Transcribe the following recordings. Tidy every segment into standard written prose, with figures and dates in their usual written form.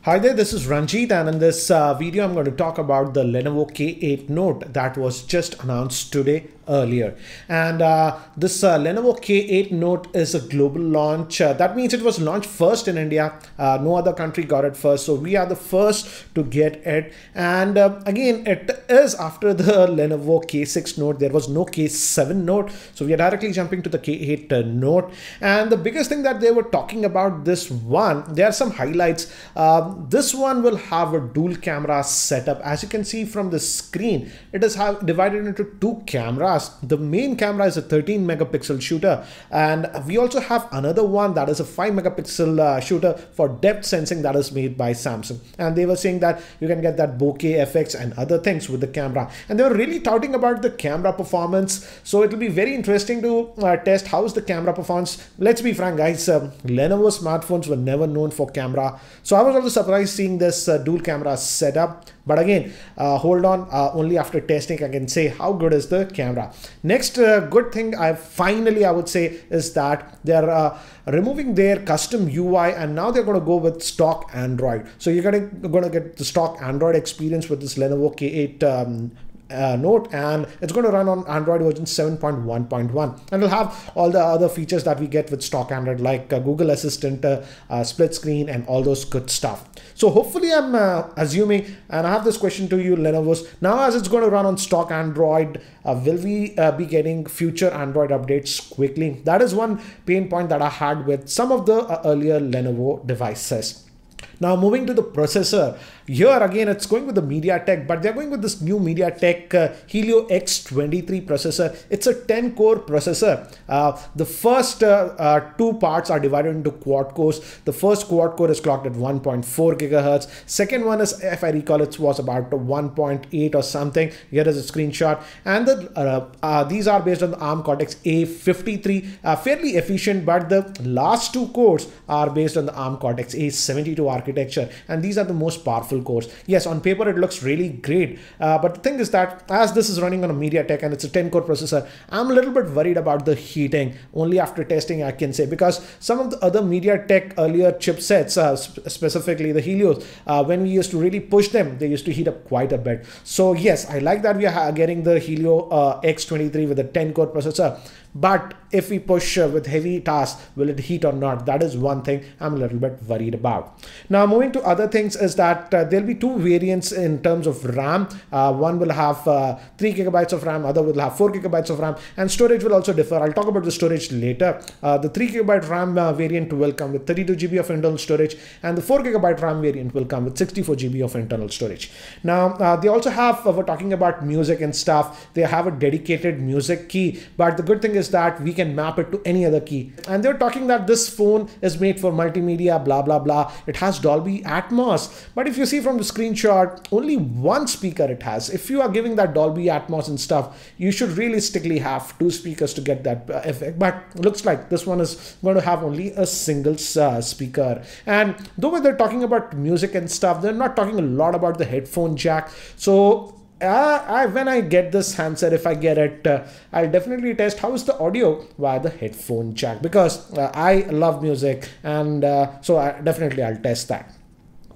Hi there, this is Ranjit, and in this video I'm going to talk about the Lenovo K8 Note that was just announced today earlier. And this Lenovo K8 Note is a global launch. That means it was launched first in India. No other country got it first, so we are the first to get it. And again, it is after the Lenovo K6 Note. There was no K7 Note, so we are directly jumping to the K8 Note. And the biggest thing that they were talking about this one, there are some highlights. This one will have a dual camera setup. As you can see from the screen, it is divided into two cameras. The main camera is a 13 megapixel shooter, and we also have another one that is a 5 megapixel shooter for depth sensing that is made by Samsung. And they were saying that you can get that bokeh effects and other things with the camera, and they were really touting about the camera performance. So it will be very interesting to test how is the camera performance. Let's be frank guys, Lenovo smartphones were never known for camera, so I was also surprised seeing this dual camera setup. But again, hold on, only after testing I can say how good is the camera. Next good thing I would say is that they're removing their custom UI, and now they're going to go with stock Android. So you're going to get the stock Android experience with this Lenovo K8 Note, and it's going to run on Android version 7.1.1, and it'll have all the other features that we get with stock Android, like Google Assistant, split screen, and all those good stuff. So hopefully I'm assuming, and I have this question to you Lenovo's, now as it's going to run on stock Android, will we be getting future Android updates quickly? That is one pain point that I had with some of the earlier Lenovo devices. Now moving to the processor, here again it's going with the MediaTek, but they're going with this new MediaTek Helio X-23 processor. It's a 10-core processor. The first two parts are divided into quad cores. The first quad core is clocked at 1.4 gigahertz. Second one is, if I recall, it was about 1.8 or something. Here is a screenshot. And these are based on the ARM Cortex-A53, fairly efficient, but the last two cores are based on the ARM Cortex-A72 architecture, and these are the most powerful cores. Yes, on paper it looks really great, but the thing is that as this is running on a MediaTek and it's a 10-core processor, I'm a little bit worried about the heating. Only after testing I can say, because some of the other MediaTek earlier chipsets, specifically the Helios, when we used to really push them, they used to heat up quite a bit. So yes, I like that we are getting the Helio X-23 with a 10-core processor, but if we push with heavy tasks, will it heat or not? That is one thing I'm a little bit worried about. Now moving to other things is that there'll be two variants in terms of RAM. One will have 3 gigabytes of RAM, other will have 4 gigabytes of RAM, and storage will also differ. I'll talk about the storage later. The 3 gigabyte RAM variant will come with 32 GB of internal storage, and the 4 gigabyte RAM variant will come with 64 GB of internal storage. Now they also have, we're talking about music and stuff, they have a dedicated music key, but the good thing is that we can map it to any other key. And they're talking that this phone is made for multimedia, blah blah blah. It has Dolby Atmos, but if you see from the screenshot, only one speaker it has. If you are giving that Dolby Atmos and stuff, you should realistically have two speakers to get that effect, but looks like this one is going to have only a single speaker. And though they're talking about music and stuff, they're not talking a lot about the headphone jack. So when I get this handset, if I get it, I'll definitely test how is the audio via the headphone jack, because I love music, and so I'll test that.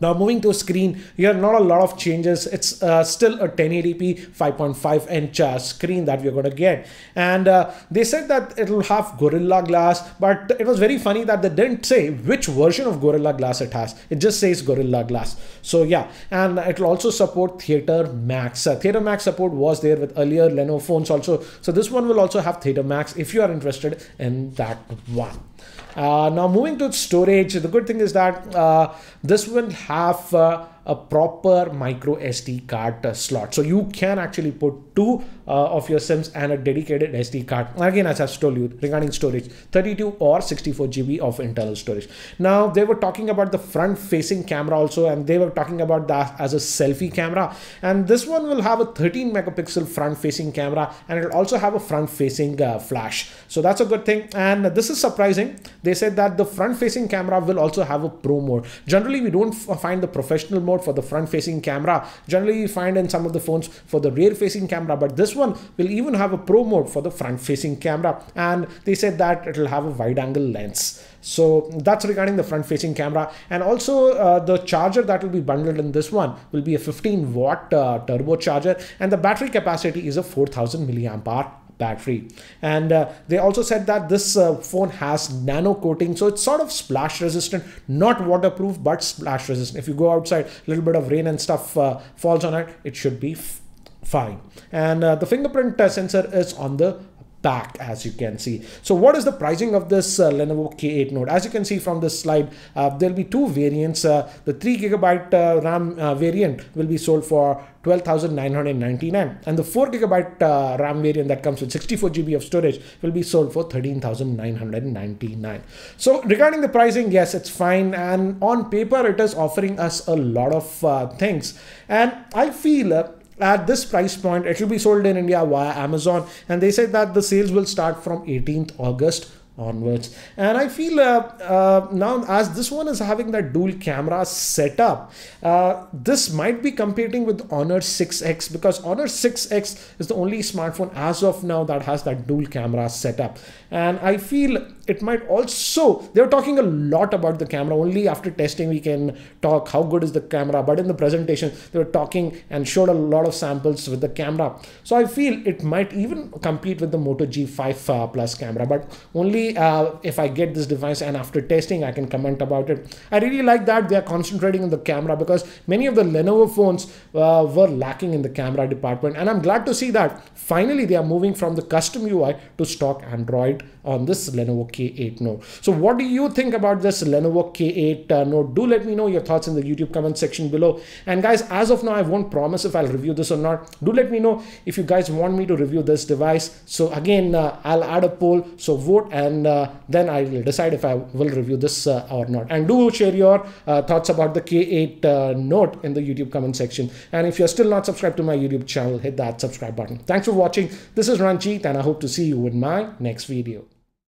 Now moving to a screen, here not a lot of changes. It's still a 1080p 5.5 inch screen that we're going to get. And they said that it will have Gorilla Glass, but it was very funny that they didn't say which version of Gorilla Glass it has. It just says Gorilla Glass. So yeah, and it will also support Theater Max. Theater Max support was there with earlier Lenovo phones also. So this one will also have Theater Max if you are interested in that one. Now moving to storage, the good thing is that this will have a proper micro SD card slot. So you can actually put two of your SIMs and a dedicated SD card. Again, as I've told you regarding storage, 32 or 64 GB of internal storage. Now they were talking about the front facing camera also, and they were talking about that as a selfie camera. And this one will have a 13 megapixel front facing camera, and it'll also have a front facing flash. So that's a good thing. And this is surprising. They said that the front facing camera will also have a pro mode. Generally, we don't find the professional mode for the front facing camera. Generally you find in some of the phones for the rear facing camera, but this one will even have a pro mode for the front facing camera. And they said that it will have a wide angle lens. So that's regarding the front facing camera. And also the charger that will be bundled in this one will be a 15-watt turbo charger, and the battery capacity is a 4000 milliamp hour battery. And they also said that this phone has nano coating, so it's sort of splash resistant, not waterproof but splash resistant. If you go outside, a little bit of rain and stuff falls on it, it should be fine. And the fingerprint sensor is on the back, as you can see. So what is the pricing of this Lenovo K8 Note? As you can see from this slide, there'll be two variants. The 3GB RAM variant will be sold for 12,999, and the 4GB RAM variant that comes with 64GB of storage will be sold for 13,999. So regarding the pricing, yes, it's fine, and on paper it is offering us a lot of things, and I feel at this price point, it will be sold in India via Amazon, and they said that the sales will start from 18th August onwards. And I feel now, as this one is having that dual camera setup, this might be competing with Honor 6X, because Honor 6X is the only smartphone as of now that has that dual camera setup. And I feel it might also, they're talking a lot about the camera. Only after testing we can talk how good is the camera, but in the presentation they were talking and showed a lot of samples with the camera. So I feel it might even compete with the Moto G5 Plus camera, but only if I get this device and after testing I can comment about it. I really like that they are concentrating on the camera, because many of the Lenovo phones were lacking in the camera department, and I'm glad to see that finally they are moving from the custom UI to stock Android on this Lenovo K8 Note. So what do you think about this Lenovo K8 Note? Do let me know your thoughts in the YouTube comment section below. And guys, as of now, I won't promise if I'll review this or not. Do let me know if you guys want me to review this device. So again, I'll add a poll, so vote, and then I will decide if I will review this or not. And do share your thoughts about the K8 Note in the YouTube comment section. And if you're still not subscribed to my YouTube channel, hit that subscribe button. Thanks for watching. This is Ranjit, and I hope to see you in my next video.